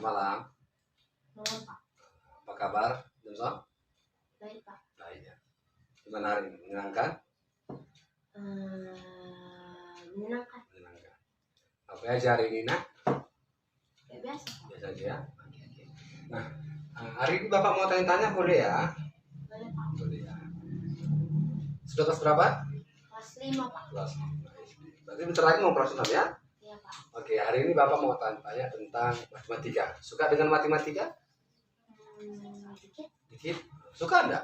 malam. Malam, Pak. Apa kabar, Johnson? Baik, Pak. Baik ya. Gimana hari ini? Menyenangkan? Menyenangkan. Menyenangkan. Apa aja hari ini, Nak? Kayak biasa, Pak. Biasa aja ya? Oke. Nah, hari ini Bapak mau tanya-tanya boleh ya? Boleh, Pak. Boleh ya. Sudah kelas berapa? Kelas 5, Pak. Kelas 5 SD. Berarti bentar lagi mau kelas 6 ya? Iya, Pak. Oke, hari ini Bapak mau tanya tentang matematika. Suka dengan matematika? Dikit. Dikit. Suka enggak?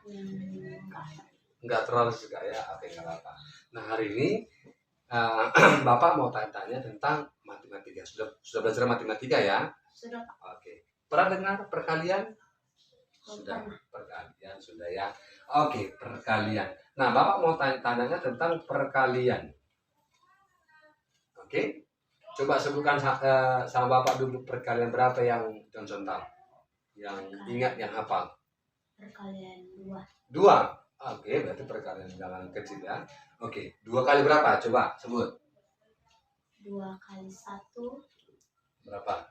Enggak. Enggak terlalu suka ya? Oke, enggak apa-apa. Nah, hari ini Bapak mau tanya-tanya tentang matematika. Sudah belajar matematika ya? Sudah, Pak. Oke. Pernah dengar perkalian? Sudah. Pernah. Perkalian sudah ya. Oke, perkalian. Nah, Bapak mau tanya-tanya tentang perkalian. Oke. Coba sebutkan sama Bapak dulu perkalian berapa yang Johnson tahu? Yang ingat, yang hafal? Perkalian 2. 2. Oke, berarti perkalian bilangan kecil ya. Oke, 2 kali berapa? Coba sebut. 2 kali 1. Berapa?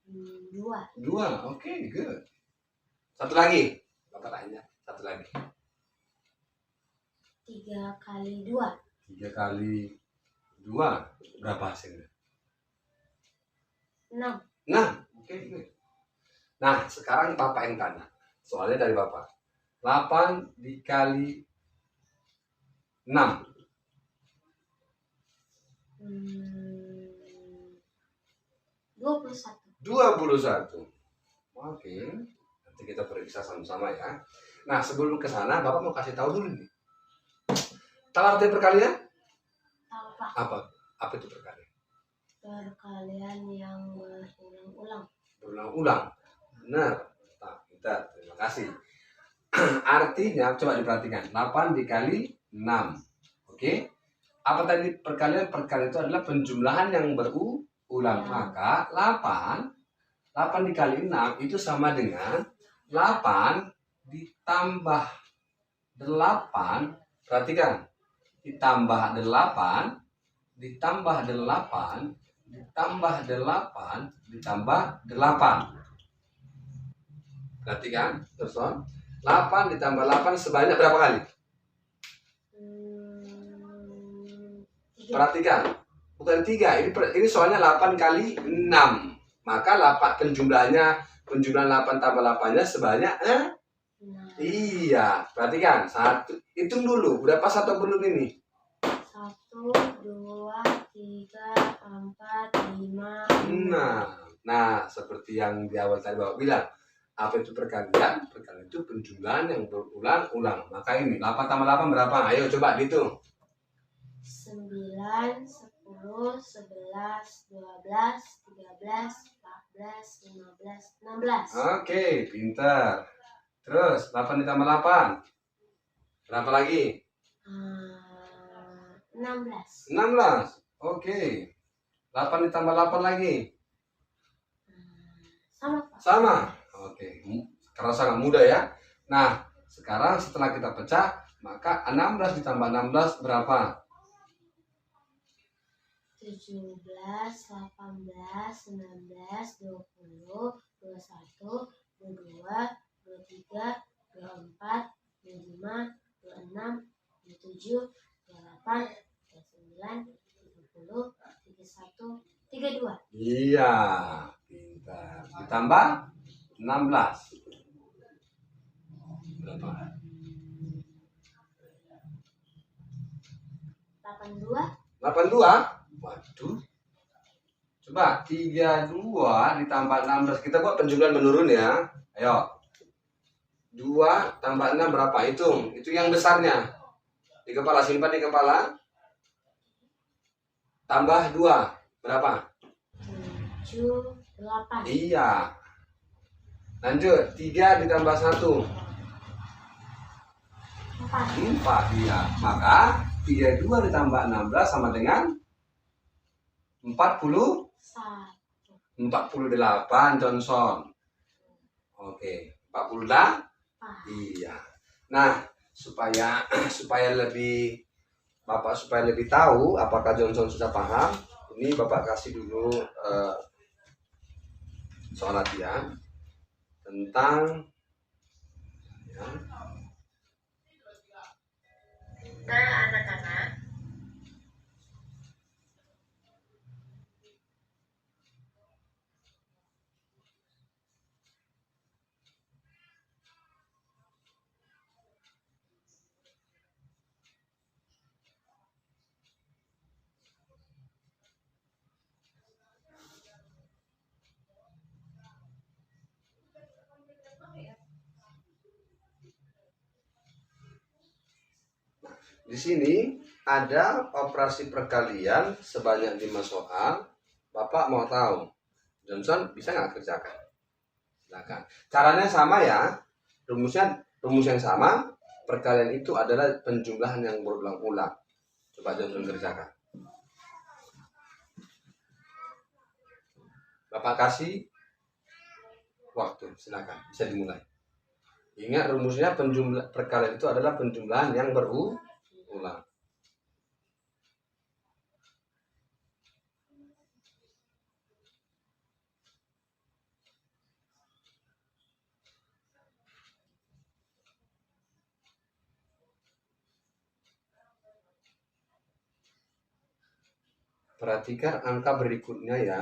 2. 2. Oke, good. Satu lagi. Bapak tanya. Satu lagi. 3 kali 2. 3 kali 2. Berapa hasilnya? 6. 6. Oke, good. Nah, sekarang Bapak yang tanya. Soalnya dari Bapak. 8 dikali 6. 21. 21. Oke. Nanti kita periksa sama-sama ya. Nah, sebelum ke sana, Bapak mau kasih tahu dulu nih. Tahu arti perkalian? Tahu, Pak. Apa itu perkalian? Perkalian yang berulang-ulang. Berulang-ulang. Benar. Nah, kita terima kasih. Artinya, coba diperhatikan. 8 dikali 6. Oke. Apa tadi perkalian? Perkalian itu adalah penjumlahan yang berulang. Maka 8 dikali 6 itu sama dengan 8 ditambah 8. Perhatikan. Ditambah 8 ditambah 8 ditambah 8 ditambah 8. Perhatikan, terus 8 ditambah 8 sebanyak berapa kali? 3. Perhatikan, bukan 3. Ini soalnya 8 kali 6. Maka 8 penjumlahan 8 tambah 8-nya sebanyak Iya, perhatikan. Hitung dulu, udah pas atau belum ini? 1, 2, 3, 4, 5, 6. Nah, seperti yang di awal tadi Bapak bilang, apa itu perkalian? Perkalian itu penjumlahan yang berulang-ulang. Maka ini 8 tambah 8 berapa? Ayo coba dihitung. 9, 10, 11, 12, 13, 14, 15, 16. Oke, pintar. Terus 8 ditambah 8 berapa lagi? 16. 16. Oke. 8 ditambah 8 lagi? Sama, Pak. Sama. Oke. Karena sangat mudah ya. Nah, sekarang setelah kita pecah, maka 16 ditambah 16 berapa? 17, 18, 19, 20, 21, 22, 23, 24, 25, 26, 27, 28, 29, 30, 31, 32. Iya, pintar. Ditambah 16. Berapa? 82. 82? Waduh. Coba 32 ditambah 16. Kita buat penjumlahan menurun ya. Ayo. 2 tambah 6 berapa? Hitung. Itu yang besarnya. Di kepala, simpan di kepala. Tambah 2. Berapa? 7, 8. Iya. Lanjut. 3 ditambah 1. 4. Iya. Maka 32 ditambah 16 sama dengan 48 Johnson. Oke. 48. Iya. Nah, supaya Bapak lebih tahu apakah Johnson sudah paham, ini Bapak kasih dulu soal latihan tentang ya, Nah, anak-anak, di sini ada operasi perkalian sebanyak 5 soal. Bapak mau tahu, Johnson bisa nggak kerjakan? Silakan. Caranya sama ya, rumus yang sama. Perkalian itu adalah penjumlahan yang berulang-ulang. Coba Johnson kerjakan. Bapak kasih waktu, silakan, bisa dimulai. Ingat rumusnya perkalian itu adalah penjumlahan yang berulang. Perhatikan angka berikutnya ya.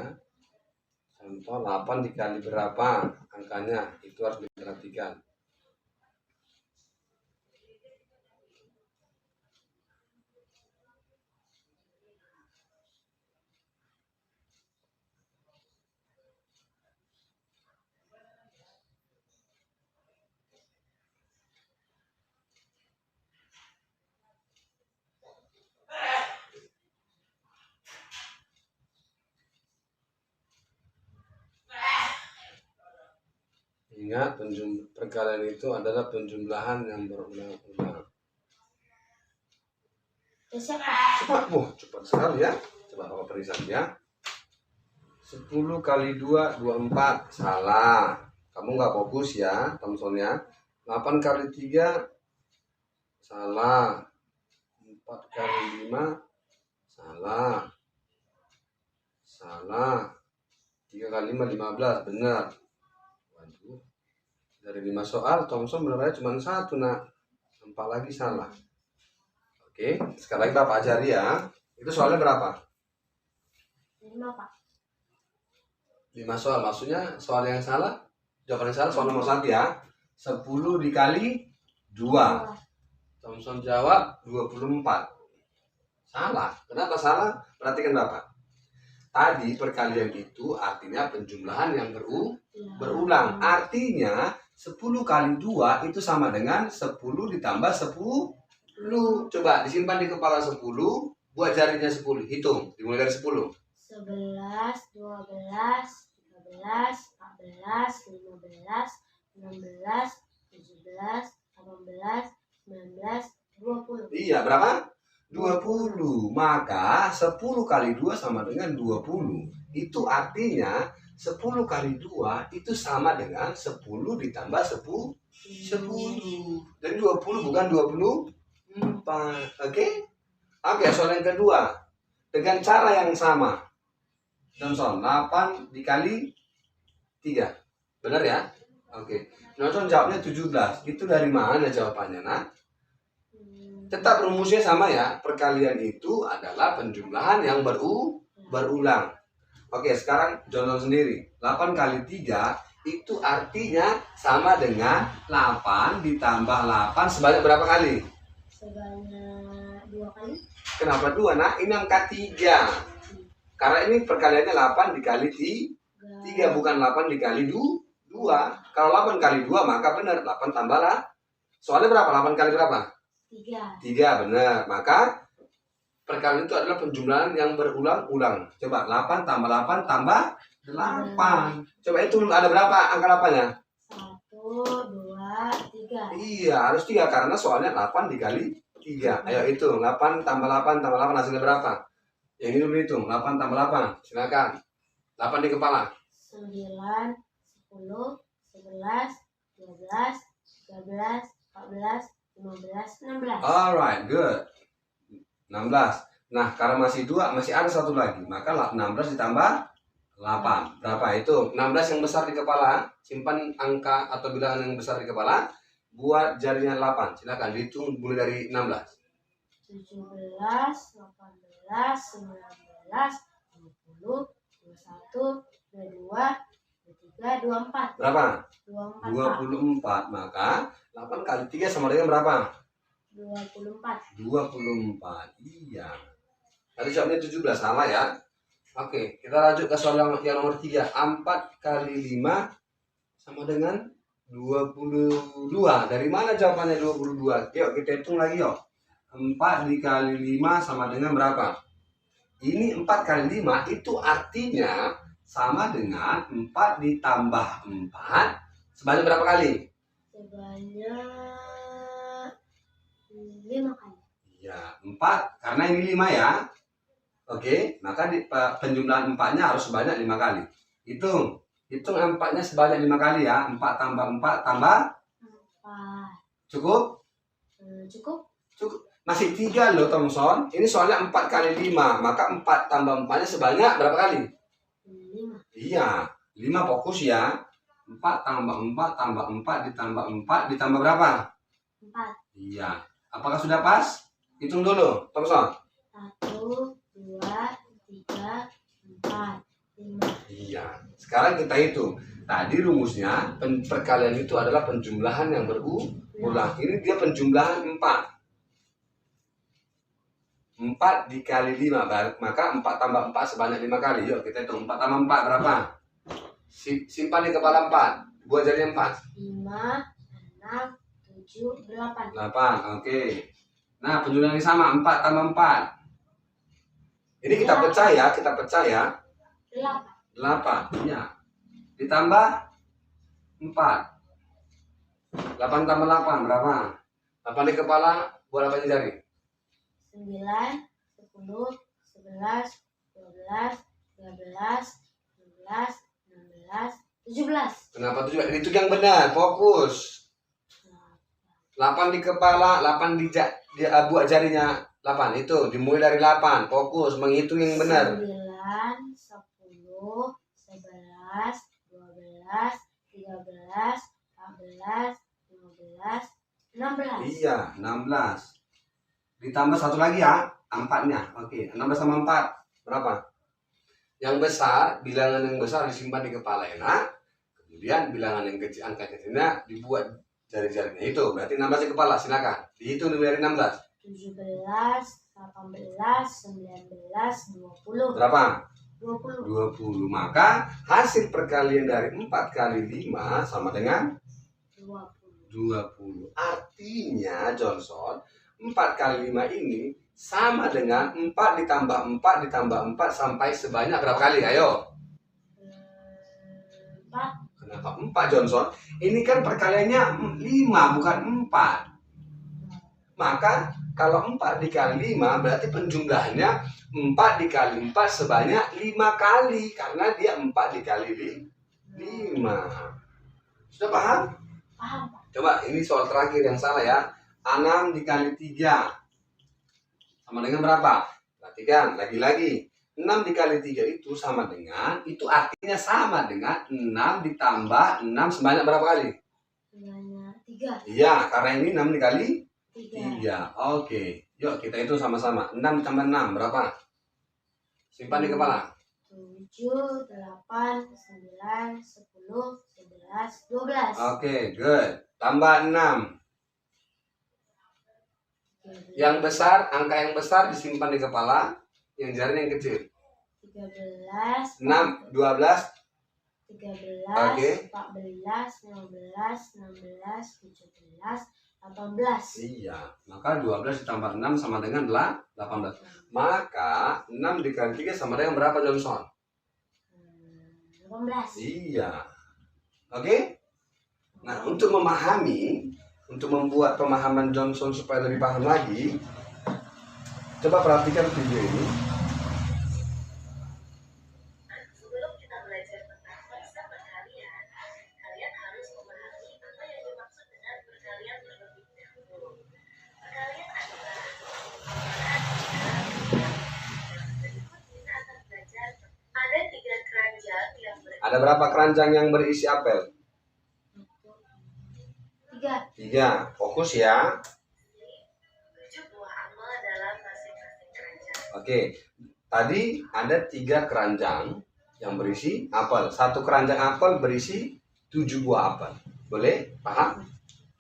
Contoh 8 dikali berapa angkanya, itu harus diperhatikan. Ingat, perkalian itu adalah penjumlahan yang berulang-ulang. Cepat, cepat sekali ya. Coba Bapak periksa ya. 10 kali 2, 24. Salah. Kamu nggak fokus ya, Thompson ya. 8 kali 3. Salah. 4 kali 5. Salah. Salah. 3 kali 5, 15. Benar. Waduh. Dari 5 soal, Thompson benernya cuma 1, nak. 4 lagi salah. Oke, sekali lagi Bapak ajari ya. Itu soalnya berapa? 5, Pak. 5 soal, maksudnya soal yang salah. Jawaban yang salah soal nomor 1 ya. 10 dikali 2. Thompson jawab 24. Salah. Kenapa salah? Perhatikan Bapak. Tadi perkalian itu artinya penjumlahan yang berulang. Artinya 10 kali 2 itu sama dengan 10 ditambah 10. Coba disimpan di kepala 10. Buat jarinya 10. Hitung. Dimulai dari 10. 11, 12, 13, 14, 15, 16, 17, 18, 19, 20. Iya, berapa? 20. Maka 10 kali 2 sama dengan 20. Itu artinya 10 kali 2 itu sama dengan 10 ditambah 10. 10. Jadi 20 bukan 24. Oke? Oke, soal yang kedua. Dengan cara yang sama. Johnson, 8 dikali 3. Benar ya? Oke. Johnson jawabnya 17. Itu dari mana jawabannya, nak? Tetap rumusnya sama ya. Perkalian itu adalah penjumlahan yang berulang. Oke, sekarang Johnson sendiri. 8 kali 3 itu artinya sama dengan 8 ditambah 8 sebanyak berapa kali? Sebanyak 2 kali. Kenapa 2, nak? Ini angka 3. Karena ini perkaliannya 8 dikali 3, bukan 8 dikali 2. Kalau 8 kali 2 maka benar 8 tambahlah. Soalnya berapa? 8 kali berapa? 3, benar. Maka perkalian itu adalah penjumlahan yang berulang-ulang. Coba 8 tambah 8 tambah 8. Coba itu ada berapa angka 8-nya? 1, 2, 3. Iya, harus 3 karena soalnya 8 dikali 3. Ayo hitung. 8 tambah 8 tambah 8 hasilnya berapa? Yang ini dulu hitung. 8 tambah 8. Silakan. 8 di kepala. 9, 10, 11, 12, 13, 14, 15, 16. Alright, good. 16. Nah, karena masih 2, masih ada satu lagi. Maka 16 ditambah 8. Berapa itu? 16 yang besar di kepala. Simpan angka atau bilangan yang besar di kepala. Buat jarinya 8. Silakan dihitung mulai dari 16. 17, 18, 19, 20, 21, 22, 23, 24. Berapa? 24. 24. Maka 8 kali 3 sama dengan berapa? 24. 24. Iya. Tadi jawabnya 17. Salah ya. Oke, kita lanjut ke soal yang nomor 3. 4 kali 5 sama dengan 22. Dari mana jawabannya 22? Yuk kita hitung lagi yuk. 4 dikali 5 sama dengan berapa? Ini 4 kali 5 itu artinya sama dengan 4 ditambah 4 sebanyak berapa kali? Sebanyak 5 kali. Ya, 4 karena ini 5 ya. Oke, maka penjumlahan 4-nya harus sebanyak 5 kali. Hitung 4-nya sebanyak 5 kali ya. 4 tambah 4 tambah 4. cukup? Cukup. Masih 3 loh Thomson. Ini soalnya 4 kali 5. Maka 4 tambah 4-nya sebanyak berapa kali? 5. Iya, 5 fokus ya. 4 tambah 4 tambah 4 ditambah 4 ditambah berapa? 4. Iya. Apakah sudah pas? Hitung dulu, Thomson. 1, 2, 3, 4, 5. Iya. Sekarang kita hitung. Tadi rumusnya perkalian itu adalah penjumlahan yang berulang. Ini dia penjumlahan 4. 4 dikali 5, maka 4 tambah 4 sebanyak 5 kali. Yuk kita hitung. 4 tambah 4 berapa? Simpan di kepala 4. Buat jadinya 4. 5, 6, 7, 8. 8, oke. Nah, penjumlahan yang sama, 4 tambah 4. Ini kita pecah ya, 8, iya. Ditambah 4. 8 tambah 8 berapa? 8 di kepala, buat apa aja jari? 9, 10, 11, 12, 13, 14, 16, 17. Kenapa 17? Itu yang benar, fokus. 8 di kepala, 8 di buat jarinya 8. Itu dimulai dari 8, fokus menghitung yang benar. 9, 10, 11, 12, 13, 14, 15, 16. Iya, 16. Ditambah satu lagi ya, 4-nya. Oke, 16 sama 4 berapa? Yang besar, bilangan yang besar disimpan di kepala enak. Kemudian bilangan yang kecil, angka kecilnya dibuat jari-jarinya itu. Berarti 16 di kepala, silakan. Dihitung dari 16. 17, 18, 19, 20. Berapa? 20. 20. Maka hasil perkalian dari 4 kali 5 sama dengan 20. Artinya Johnson, 4 kali 5 ini sama dengan 4 ditambah 4 ditambah 4 sampai sebanyak berapa kali? Ayo. 4. Kenapa 4 Johnson? Ini kan perkaliannya 5 bukan 4. Maka kalau 4 dikali 5 berarti penjumlahannya 4 dikali 4 sebanyak 5 kali. Karena dia 4 dikali 5. Sudah paham? Paham, Pak. Coba ini soal terakhir yang salah ya. 6 dikali 3 sama dengan berapa? Perhatikan lagi-lagi. 6 dikali 3 itu sama dengan, itu artinya sama dengan 6 ditambah 6 sebanyak berapa kali? Sebanyak 3. Iya, karena ini 6 dikali 3. 3. Oke. Yuk kita itu sama-sama. 6 ditambah 6 berapa? Simpan di kepala. 7, 8, 9, 10, 11, 12. Oke, good. Tambah 6. Yang besar, angka yang besar disimpan di kepala, yang jari yang kecil. 13, 6, 12. 13, Oke. 14, 15, 16, 17, 18. Iya, maka 12 ditambah 6 sama dengan 18. Maka 6 dikali 3 sama dengan berapa Johnson? 18. Iya. Oke? Nah, untuk memahami, untuk membuat pemahaman Johnson supaya lebih paham lagi, coba perhatikan video ini. Sebelum kita belajar tentang konsep perkalian, kalian harus memahami apa yang dimaksud dengan perkalian terlebih dahulu. Perkalian adalah penggunaan tiga keranjang. Berikut kita akan belajar ada 3 keranjang Ada berapa keranjang yang berisi apel? 3. 3. Fokus ya. 7 buah apel dalam masing-masing keranjang. Oke. Tadi ada 3 keranjang yang berisi apel. Satu keranjang apel berisi 7 buah apel. Boleh? Paham?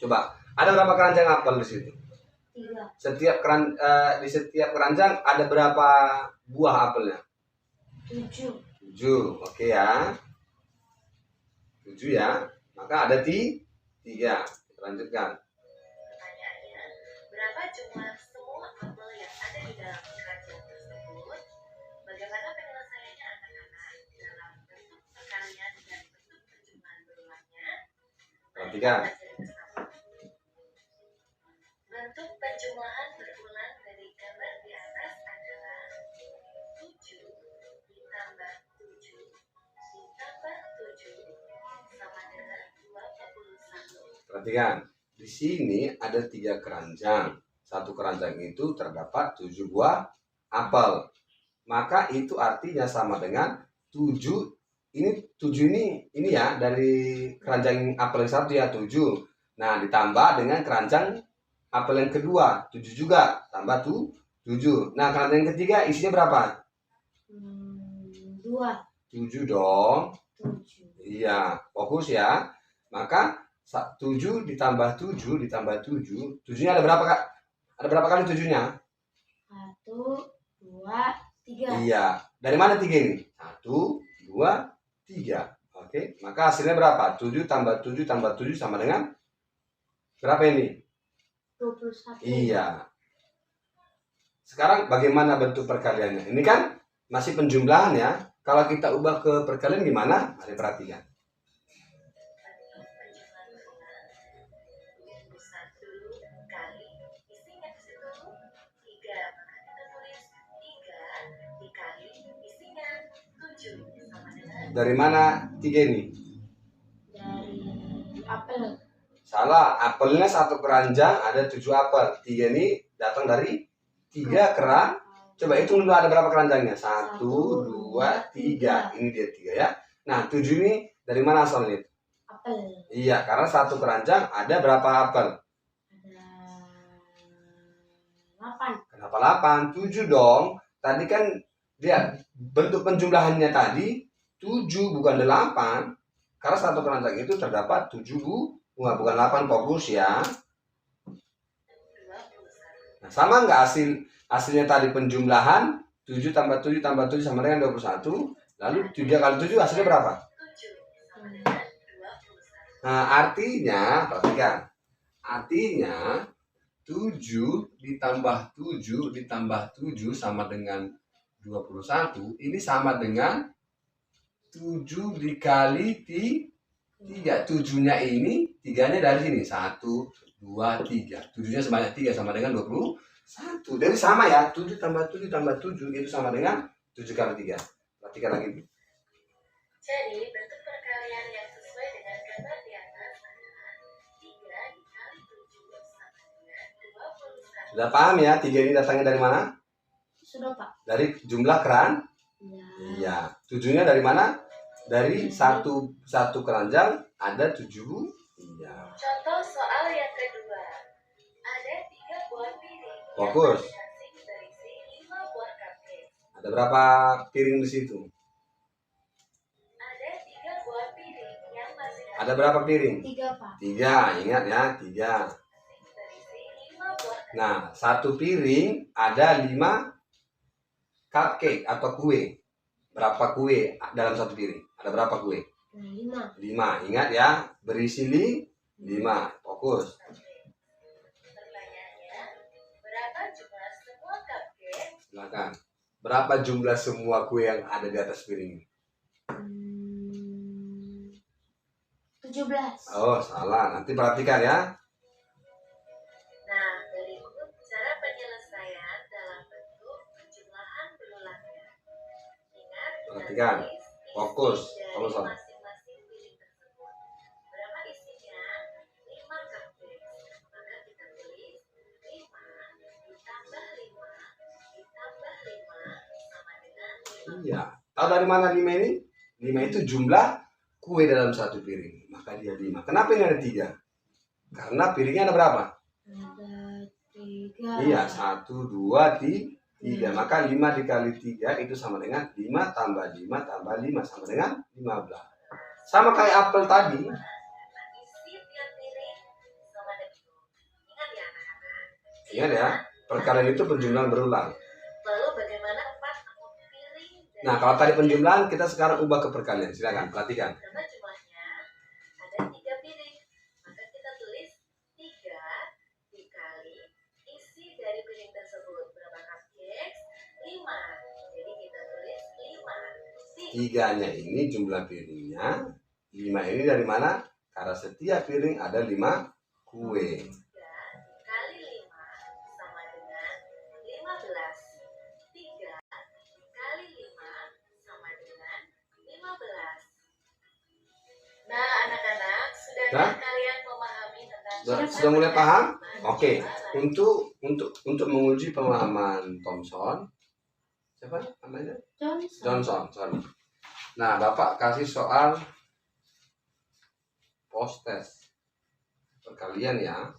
Coba. Ada berapa keranjang apel di situ? 3. Di setiap keranjang ada berapa buah apelnya? 7. 7. Oke ya. 7 ya. Maka ada 3. Kita lanjutkan. Pertanyaannya, berapa jumlah semua apel yang ada di dalam keranjang tersebut? Bagaimana penyelesaiannya anak-anak dalam bentuk perkalian dan bentuk penjumlahan berulangnya? Perhatikan. Bentuk penjumlahan berulang dari gambar di atas adalah 7 ditambah 7 ditambah 7 sama dengan 21. Perhatikan. Di sini ada 3 keranjang. Satu keranjang itu terdapat 7 buah apel. Maka itu artinya sama dengan 7. Ini ya dari keranjang apel yang satu ya 7. Nah, ditambah dengan keranjang apel yang kedua 7 juga, tambah 7. Nah, keranjang yang ketiga isinya berapa? 2. 7 dong. 7. Iya, fokus ya. Maka 7 ditambah 7 ditambah 7. 7-nya ada berapa, Kak? Ada berapa kali 7-nya? 1, 2, 3. Iya. Dari mana 3 ini? 1, 2, 3. Oke, maka hasilnya berapa? 7 tambah 7 tambah 7 sama dengan berapa ini? 21. Iya. Sekarang bagaimana bentuk perkaliannya? Ini kan masih penjumlahan ya. Kalau kita ubah ke perkalian gimana? Mari perhatikan. Bentuk penjumlahan berulang 1 kali isinya di situ 3, maka kita tulis 3 dikali isinya 7 sama dengan Dari mana 3 ini? Dari apel. Salah, apelnya satu keranjang ada 7 apel. 3 ini datang dari 3 keran. Coba hitung dulu ada berapa keranjangnya? 1, 2, 3. Ini dia 3 ya. Nah, 7 ini dari mana asalnya? Apel. Iya, karena satu keranjang ada berapa apel? Ada 8. Kenapa 8? 7 dong. Tadi kan dia bentuk penjumlahannya tadi 7 bukan 8. Karena satu keranjang itu terdapat 7 bukan 8, fokus ya. 21. Nah, sama nggak hasilnya tadi penjumlahan 7 tambah 7 tambah 7 sama dengan 21. Lalu 3 kali 7 hasilnya berapa? 7 sama dengan 21. Nah, artinya, perhatikan. Artinya 7 ditambah 7 ditambah 7 sama dengan 21. Ini sama dengan 7 dikali 3. 7-nya ini 3-nya dari sini. 1, 2, 3. 7-nya sebanyak 3 sama dengan 21. Jadi sama ya. 7 tambah 7 tambah 7 itu sama dengan 7 kali 3. Perhatikan lagi. Jadi bentuk perkalian yang sesuai dengan gambar di atas adalah 3 dikali 7 sama dengan 21. Sudah paham ya? 3 ini datangnya dari mana? Sudah, Pak. Dari jumlah keran. Ya. Iya. 7-nya dari mana? Dari satu keranjang ada 7. Iya. Contoh soal yang kedua. Ada 3 buah piring Fokus. yang masing-masing berisi 5 buah cupcake. Ada berapa piring di situ? Ada 3 buah piring yang masing-masing Ada berapa piring? 3, Pak. 3. Ingat ya, 3. berisi 5 buah cupcake. Nah, satu piring ada 5 cupcake atau kue. Berapa kue dalam satu piring? Ada berapa kue? 5. 5. Ingat ya, berisi 5. Fokus. Pertanyaannya, berapa jumlah semua cupcake? Silakan. Berapa jumlah semua kue yang ada di atas piring ini? 17. Oh, salah. Nanti perhatikan ya. Nah, berikut cara penyelesaian dalam bentuk penjumlahan berulangnya. Ingat, Perhatikan. tulis isi Fokus. dari Fokus. masing-masing piring tersebut. Berapa isinya? 5 cupcake. Maka kita tulis 5 ditambah 5 ditambah 5 sama dengan 5. Iya. Tahu dari mana 5 ini? 5 itu jumlah kue dalam satu piring, maka dia 5. Kenapa ini ada 3? Karena piringnya ada berapa? Ada 3. Iya, 1, 2, 3. Maka 5 dikali 3 itu sama dengan 5 tambah 5 tambah 5 sama dengan 15. Sama kayak apel tadi. Isi tiap piring sama dengan itu. Ingat ya anak-anak. Ingat ya, perkalian itu penjumlahan berulang. Lalu bagaimana tempat atau piring dari Nah, kalau tadi penjumlahan, kita sekarang ubah ke perkalian. Silakan, perhatikan. karena jumlahnya ada 3 piring. Maka kita tulis 3 dikali isi dari piring tersebut. Berapa cupcakes? 5. Jadi kita tulis 5. 3-nya ini jumlah piringnya. 5 ini dari mana? Karena setiap piring ada 5 kue. 3 dikali 5 sama dengan 15. 3 dikali 5 sama dengan 15. Nah, anak-anak, sudahkah Nah? kalian memahami tentang Sudah mulai paham? Oke. Untuk menguji pemahaman Thomson, siapa namanya? Johnson, sorry. Nah, Bapak kasih soal post test perkalian ya.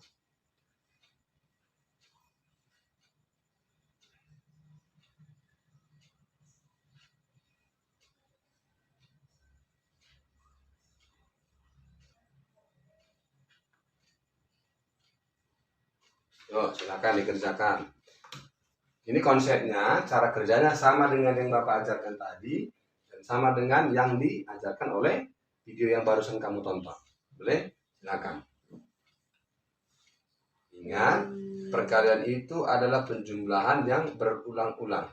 Yuk, silakan dikerjakan. Ini konsepnya, cara kerjanya sama dengan yang Bapak ajarkan tadi dan sama dengan yang diajarkan oleh video yang barusan kamu tonton. Boleh? Silakan. Ingat, perkalian itu adalah penjumlahan yang berulang-ulang.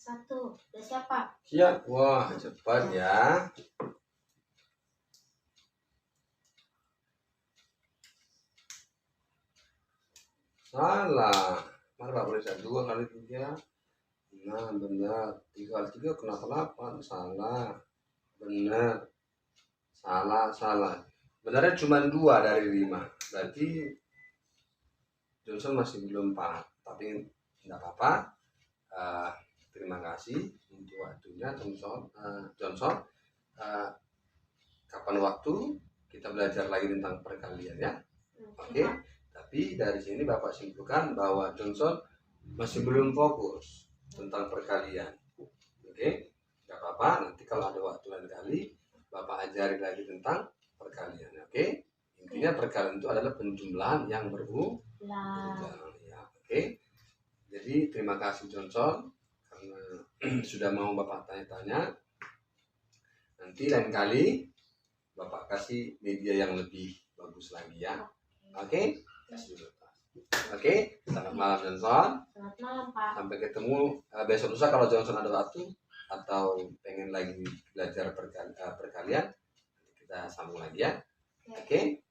Satu. Udah siapa? Siap. Wah, cepat ya. Salah. Mari Pak periksa 2 kali 3. Nah, benar. 3 kali 3 kenapa 8? Salah. Benar. Salah. Benarnya cuma 2 dari 5. Berarti Johnson masih belum paham. Tapi tidak apa-apa. Terima kasih untuk waktunya Johnson. Kapan waktu kita belajar lagi tentang perkalian ya. Oke. Tapi dari sini Bapak simpulkan bahwa Johnson masih belum fokus tentang perkalian. Oke. Tidak apa-apa, nanti kalau ada waktu lain kali Bapak ajari lagi tentang perkalian. Oke. Intinya perkalian itu adalah penjumlahan yang berulang ya. Oke. Jadi terima kasih Johnson karena sudah mau Bapak tanya-tanya. Nanti lain kali Bapak kasih media yang lebih bagus lagi ya. Oke? Kasih dulu. Oke, selamat malam Johnson. Selamat malam, Pak. Sampai ketemu besok lusa kalau Johnson ada waktu atau pengen lagi belajar perkalian, kita sambung lagi ya. Oke?